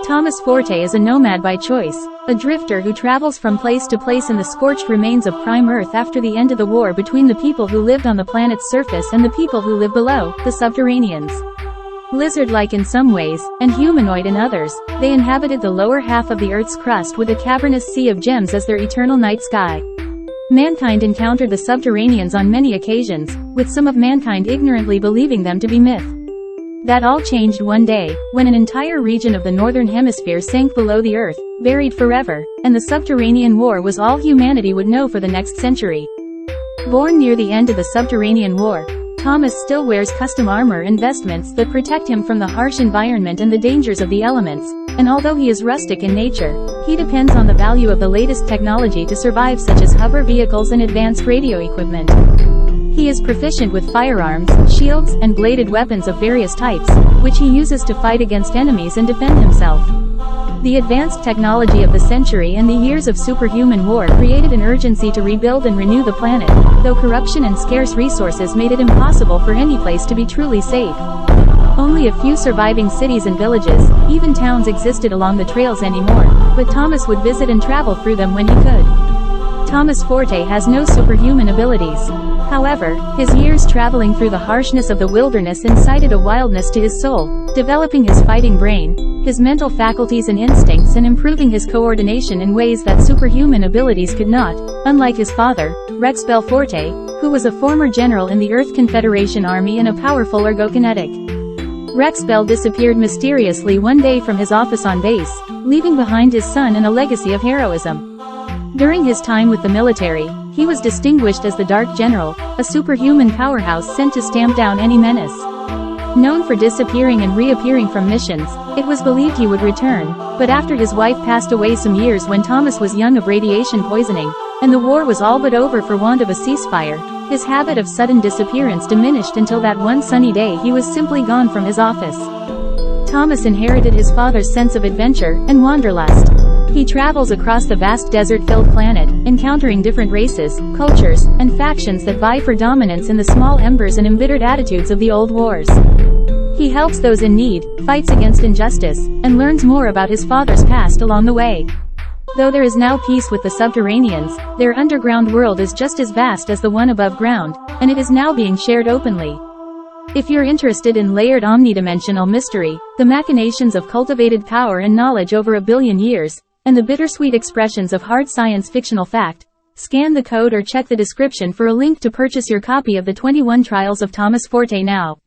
Thomas Forte is a nomad by choice, a drifter who travels from place to place in the scorched remains of prime Earth after the end of the war between the people who lived on the planet's surface and the people who live below, the subterraneans. Lizard-like in some ways, and humanoid in others, they inhabited the lower half of the Earth's crust with a cavernous sea of gems as their eternal night sky. Mankind encountered the subterraneans on many occasions, with some of mankind ignorantly believing them to be myth. That all changed one day, when an entire region of the northern hemisphere sank below the Earth, buried forever, and the subterranean war was all humanity would know for the next century. Born near the end of the subterranean war, Thomas still wears custom armor and vestments that protect him from the harsh environment and the dangers of the elements, and although he is rustic in nature, he depends on the value of the latest technology to survive, such as hover vehicles and advanced radio equipment. He is proficient with firearms, shields, and bladed weapons of various types, which he uses to fight against enemies and defend himself. The advanced technology of the century and the years of superhuman war created an urgency to rebuild and renew the planet, though corruption and scarce resources made it impossible for any place to be truly safe. Only a few surviving cities and villages, even towns, existed along the trails anymore, but Thomas would visit and travel through them when he could. Thomas Forte has no superhuman abilities. However, his years traveling through the harshness of the wilderness incited a wildness to his soul, developing his fighting brain, his mental faculties and instincts, and improving his coordination in ways that superhuman abilities could not, unlike his father, Rex Belforte, who was a former general in the Earth Confederation Army and a powerful ergokinetic. Rex Bell disappeared mysteriously one day from his office on base, leaving behind his son and a legacy of heroism. During his time with the military, he was distinguished as the Dark General, a superhuman powerhouse sent to stamp down any menace. Known for disappearing and reappearing from missions, it was believed he would return, but after his wife passed away some years when Thomas was young of radiation poisoning, and the war was all but over for want of a ceasefire, his habit of sudden disappearance diminished until that one sunny day he was simply gone from his office. Thomas inherited his father's sense of adventure and wanderlust. He travels across the vast desert-filled planet, encountering different races, cultures, and factions that vie for dominance in the small embers and embittered attitudes of the old wars. He helps those in need, fights against injustice, and learns more about his father's past along the way. Though there is now peace with the subterraneans, their underground world is just as vast as the one above ground, and it is now being shared openly. If you're interested in layered omnidimensional mystery, the machinations of cultivated power and knowledge over a billion years, and the bittersweet expressions of hard science fictional fact, scan the code or check the description for a link to purchase your copy of the 21 Trials of Thomas Forte now.